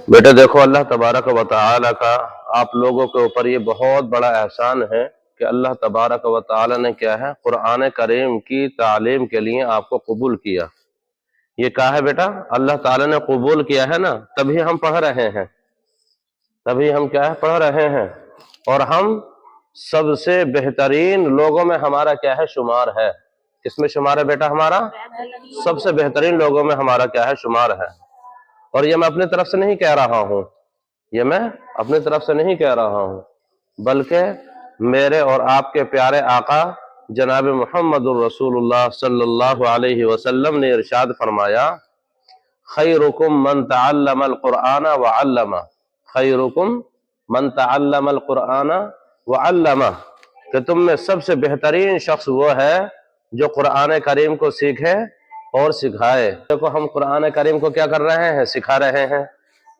بیٹا دیکھو، اللہ تبارک و تعالی کا آپ لوگوں کے اوپر یہ بہت بڑا احسان ہے کہ اللہ تبارک و تعالی نے کیا ہے، قرآن کریم کی تعلیم کے لیے آپ کو قبول کیا۔ یہ کہا ہے بیٹا، اللہ تعالی نے قبول کیا ہے نا، تبھی ہم پڑھ رہے ہیں، تبھی ہم کیا ہے پڑھ رہے ہیں، اور ہم سب سے بہترین لوگوں میں ہمارا کیا ہے شمار ہے۔ کس میں شمار ہے بیٹا ہمارا؟ سب سے بہترین لوگوں میں ہمارا کیا ہے شمار ہے۔ اور یہ میں اپنی طرف سے نہیں کہہ رہا ہوں، یہ میں اپنی طرف سے نہیں کہہ رہا ہوں، بلکہ میرے اور آپ کے پیارے آقا جناب محمد الرسول اللہ صلی اللہ علیہ وسلم نے ارشاد فرمایا، خیرکم من تعلم القرآن وعلمہ، خیرکم من تعلم القرآن وعلمہ، کہ تم میں سب سے بہترین شخص وہ ہے جو قرآن کریم کو سیکھے اور سکھائے۔ دیکھو ہم قرآن کریم کو کیا کر رہے ہیں؟ سکھا رہے ہیں،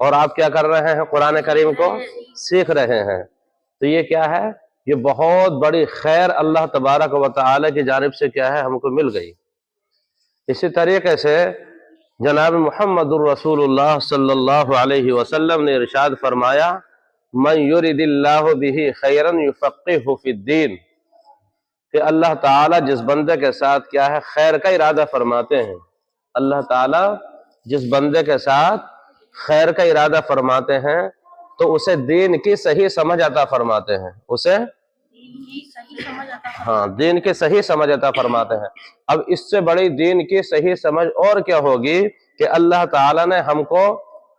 اور آپ کیا کر رہے ہیں؟ قرآن کریم کو سیکھ رہے ہیں۔ تو یہ کیا ہے؟ یہ بہت بڑی خیر اللہ تبارک و تعالی کی جانب سے کیا ہے ہم کو مل گئی۔ اسی طریقے سے جناب محمد الرسول اللہ صلی اللہ علیہ وسلم نے ارشاد فرمایا، من یرد اللہ بہ خیرا یفقہہ فی الدین، کہ اللہ تعالیٰ جس بندے کے ساتھ کیا ہے خیر کا ارادہ فرماتے ہیں، اللہ تعالیٰ جس بندے کے ساتھ خیر کا ارادہ فرماتے ہیں تو اسے دین کی صحیح سمجھ عطا فرماتے ہیں، اسے دین کی صحیح سمجھ عطا فرماتے ہیں۔ اب اس سے بڑی دین کی صحیح سمجھ اور کیا ہوگی کہ اللہ تعالیٰ نے ہم کو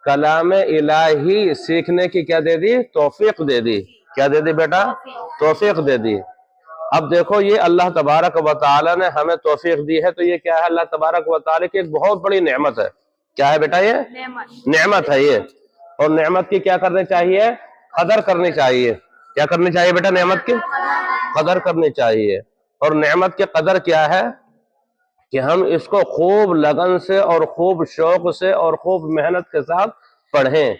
کلام الہی سیکھنے کی کیا دے دی؟ توفیق دے دی۔ کیا دے دی بیٹا؟ توفیق دے دی۔ اب دیکھو یہ اللہ تبارک و تعالی نے ہمیں توفیق دی ہے، تو یہ کیا ہے؟ اللہ تبارک و تعالی کی ایک بہت بڑی نعمت ہے۔ کیا ہے بیٹا؟ یہ نعمت ہے یہ، اور نعمت کی کیا کرنی چاہیے؟ قدر کرنی چاہیے۔ کیا کرنی چاہیے بیٹا؟ نعمت کی قدر کرنی چاہیے۔ اور نعمت کی قدر کیا ہے؟ کہ ہم اس کو خوب لگن سے اور خوب شوق سے اور خوب محنت کے ساتھ پڑھیں۔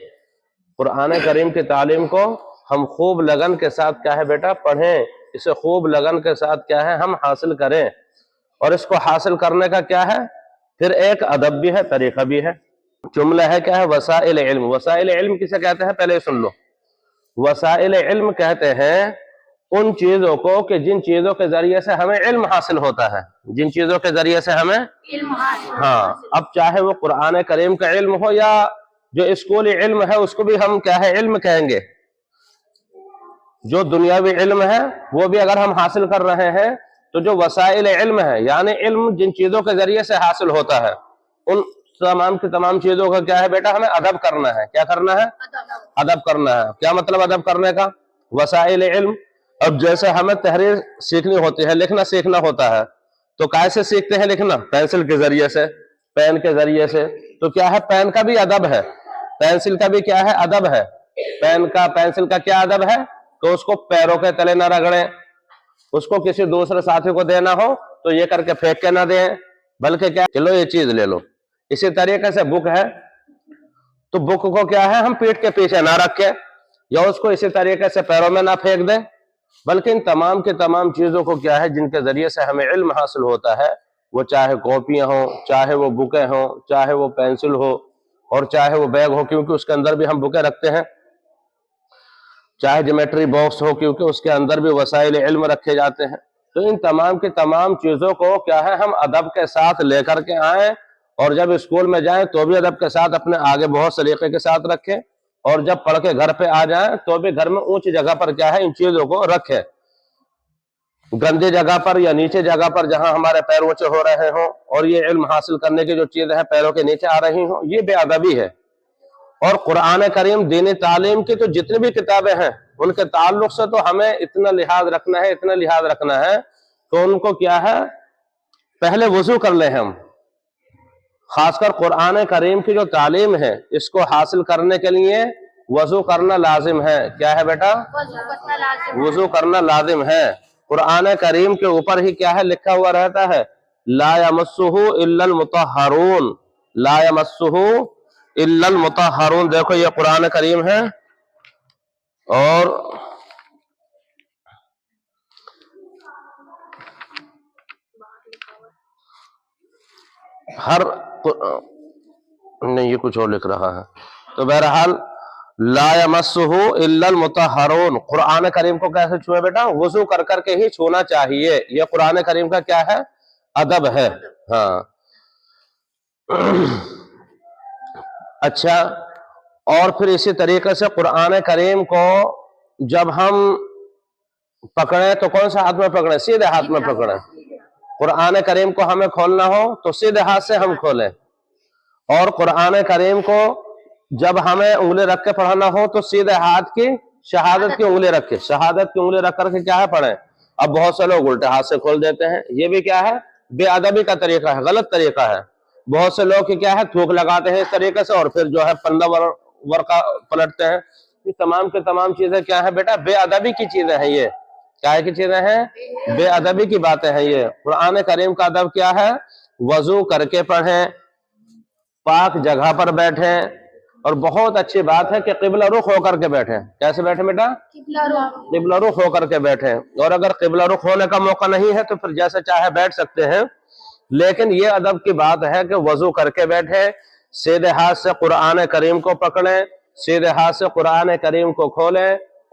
قرآن کریم کی تعلیم کو ہم خوب لگن کے ساتھ کیا ہے بیٹا پڑھیں، اسے خوب لگن کے ساتھ کیا ہے ہم حاصل کریں۔ اور اس کو حاصل کرنے کا کیا ہے؟ پھر ایک ادب بھی ہے، طریقہ بھی ہے۔ جملہ ہے کیا ہے؟ وسائل علم۔ وسائل علم کسے کہتے ہیں؟ پہلے سن لو۔ وسائل علم کہتے ہیں ان چیزوں کو کہ جن چیزوں کے ذریعے سے ہمیں علم حاصل ہوتا ہے، جن چیزوں کے ذریعے سے ہمیں علم حاصل ہوتا ہے۔ اب چاہے وہ قرآن کریم کا علم ہو یا جو اسکولی علم ہے اس کو بھی ہم کیا ہے علم کہیں گے۔ جو دنیاوی علم ہے وہ بھی اگر ہم حاصل کر رہے ہیں تو جو وسائل علم ہے یعنی علم جن چیزوں کے ذریعے سے حاصل ہوتا ہے ان تمام کی تمام چیزوں کا کیا ہے بیٹا ہمیں ادب کرنا ہے۔ کیا کرنا ہے؟ ادب کرنا ہے۔ کیا مطلب ادب کرنے کا؟ وسائل علم، اب جیسے ہمیں تحریر سیکھنی ہوتی ہے، لکھنا سیکھنا ہوتا ہے، تو کیسے سیکھتے ہیں لکھنا؟ پینسل کے ذریعے سے، پین کے ذریعے سے۔ تو کیا ہے؟ پین کا بھی ادب ہے، پینسل کا بھی کیا ہے؟ ادب ہے۔ پین کا پینسل کا کیا ادب ہے؟ تو اس کو پیروں کے تلے نہ رگڑیں، اس کو کسی دوسرے ساتھی کو دینا ہو تو یہ کر کے پھینک کے نہ دیں، بلکہ کیا چلو یہ چیز لے لو۔ اسی طریقے سے بک ہے تو بک کو کیا ہے ہم پیٹھ کے پیچھے نہ رکھیں یا اس کو اسی طریقے سے پیروں میں نہ پھینک دیں، بلکہ ان تمام کے تمام چیزوں کو کیا ہے جن کے ذریعے سے ہمیں علم حاصل ہوتا ہے، وہ چاہے کاپیاں ہوں، چاہے وہ بکیں ہوں، چاہے وہ پینسل ہو، اور چاہے وہ بیگ ہو کیونکہ اس کے اندر بھی ہم بکیں رکھتے ہیں، چاہے جیومیٹری باکس ہو کیونکہ اس کے اندر بھی وسائل علم رکھے جاتے ہیں۔ تو ان تمام کی تمام چیزوں کو کیا ہے ہم ادب کے ساتھ لے کر کے آئیں، اور جب اسکول میں جائیں تو بھی ادب کے ساتھ اپنے آگے بہت سلیقے کے ساتھ رکھیں، اور جب پڑھ کے گھر پہ آ جائیں تو بھی گھر میں اونچی جگہ پر کیا ہے ان چیزوں کو رکھیں، گندی جگہ پر یا نیچے جگہ پر جہاں ہمارے پیر اونچے ہو رہے ہوں، اور یہ علم حاصل کرنے کی جو چیزیں ہیں پیروں کے نیچے آ رہی ہوں، یہ بے ادبی ہے۔ اور قرآن کریم دینی تعلیم کی تو جتنی بھی کتابیں ہیں ان کے تعلق سے تو ہمیں اتنا لحاظ رکھنا ہے، اتنا لحاظ رکھنا ہے تو ان کو کیا ہے پہلے وضو کر لیں ہم۔ خاص کر قرآن کریم کی جو تعلیم ہے اس کو حاصل کرنے کے لیے وضو کرنا لازم ہے۔ کیا ہے بیٹا؟ وضو کرنا لازم ہے۔ قرآن کریم کے اوپر ہی کیا ہے لکھا ہوا رہتا ہے لا یمسہ الا المطہرون، لا یمسہ الا المطہرون۔ دیکھو یہ قرآن کریم ہے، اور ہر نہیں یہ کچھ اور لکھ رہا ہے، تو بہرحال لا یمسہ الا المطہرون، قرآن کریم کو کیسے چھوئے بیٹا؟ وضو کر کر کے ہی چھونا چاہیے، یہ قرآن کریم کا کیا ہے؟ ادب ہے۔ ہاں اچھا، اور پھر اسی طریقے سے قرآن کریم کو جب ہم پکڑیں تو کون سا ہاتھ میں پکڑیں؟ سیدھے ہاتھ میں پکڑیں۔ قرآن کریم کو ہمیں کھولنا ہو تو سیدھے ہاتھ سے ہم کھولیں، اور قرآن کریم کو جب ہمیں انگلی رکھ کے پڑھانا ہو تو سیدھے ہاتھ کی شہادت کی انگلی رکھ کے، شہادت کی انگلی رکھ کر کے کیا ہے پڑھیں۔ اب بہت سے لوگ الٹے ہاتھ سے کھول دیتے ہیں، یہ بھی کیا ہے؟ بے ادبی کا طریقہ ہے، غلط طریقہ ہے۔ بہت سے لوگ کیا ہے تھوک لگاتے ہیں اس طریقے سے، اور پھر جو ہے پلہ ورقہ پلٹتے ہیں۔ یہ تمام کے تمام چیزیں کیا ہیں بیٹا؟ بے ادبی کی چیزیں ہیں۔ یہ کیا کی چیزیں ہیں؟ بے ادبی کی باتیں ہیں۔ یہ قرآن کریم کا ادب کیا ہے؟ وضو کر کے پڑھیں، پاک جگہ پر بیٹھیں، اور بہت اچھی بات ہے کہ قبلہ رخ ہو کر کے بیٹھیں۔ کیسے بیٹھیں بیٹا؟ قبلہ رخ ہو کر کے بیٹھیں، اور اگر قبلہ رخ ہونے کا موقع نہیں ہے تو پھر جیسے چاہے بیٹھ سکتے ہیں، لیکن یہ ادب کی بات ہے کہ وضو کر کے بیٹھیں، سیدھے ہاتھ سے قرآن کریم کو پکڑیں، سیدھے ہاتھ سے قرآن کریم کو کھولیں،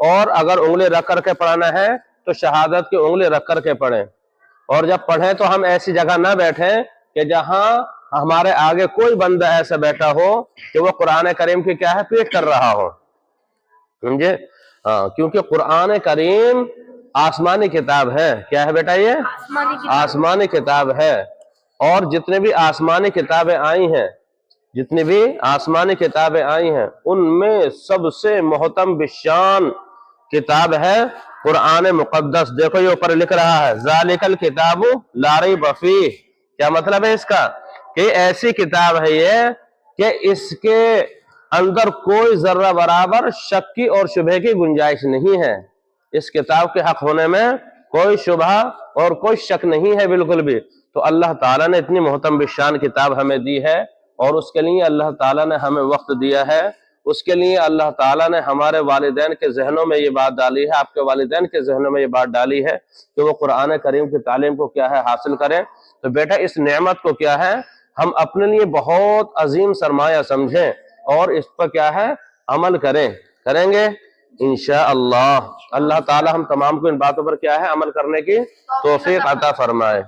اور اگر انگلی رکھ کر کے پڑھنا ہے تو شہادت کی انگلی رکھ کر کے پڑھیں۔ اور جب پڑھیں تو ہم ایسی جگہ نہ بیٹھیں کہ جہاں ہمارے آگے کوئی بندہ ایسا بیٹھا ہو کہ وہ قرآن کریم کی کیا ہے؟ پیٹ کر رہا ہو، سمجھے؟ ہاں، کیونکہ قرآن کریم آسمانی کتاب ہے۔ کیا ہے بیٹا؟ یہ آسمانی کتاب ہے، اور جتنے بھی آسمانی کتابیں آئی ہیں، جتنی بھی آسمانی کتابیں آئی ہیں، ان میں سب سے محترم بشان کتاب ہے قرآن مقدس۔ دیکھو یہ اوپر لکھ رہا ہے ذالک الکتاب لا ریب فیہ۔ کیا مطلب ہے اس کا؟ کہ ایسی کتاب ہے یہ کہ اس کے اندر کوئی ذرہ برابر شک کی اور شبہ کی گنجائش نہیں ہے۔ اس کتاب کے حق ہونے میں کوئی شبہ اور کوئی شک نہیں ہے بالکل بھی۔ تو اللہ تعالیٰ نے اتنی محترم بشان کتاب ہمیں دی ہے، اور اس کے لیے اللہ تعالیٰ نے ہمیں وقت دیا ہے، اس کے لیے اللہ تعالیٰ نے ہمارے والدین کے ذہنوں میں یہ بات ڈالی ہے، آپ کے والدین کے ذہنوں میں یہ بات ڈالی ہے کہ وہ قرآن کریم کی تعلیم کو کیا ہے؟ حاصل کریں۔ تو بیٹا اس نعمت کو کیا ہے؟ ہم اپنے لیے بہت عظیم سرمایہ سمجھیں، اور اس پر کیا ہے؟ عمل کریں گے انشاءاللہ۔ اللہ تعالی ہم تمام کو ان باتوں پر کیا ہے؟ عمل کرنے کی توفیق عطا فرمائے۔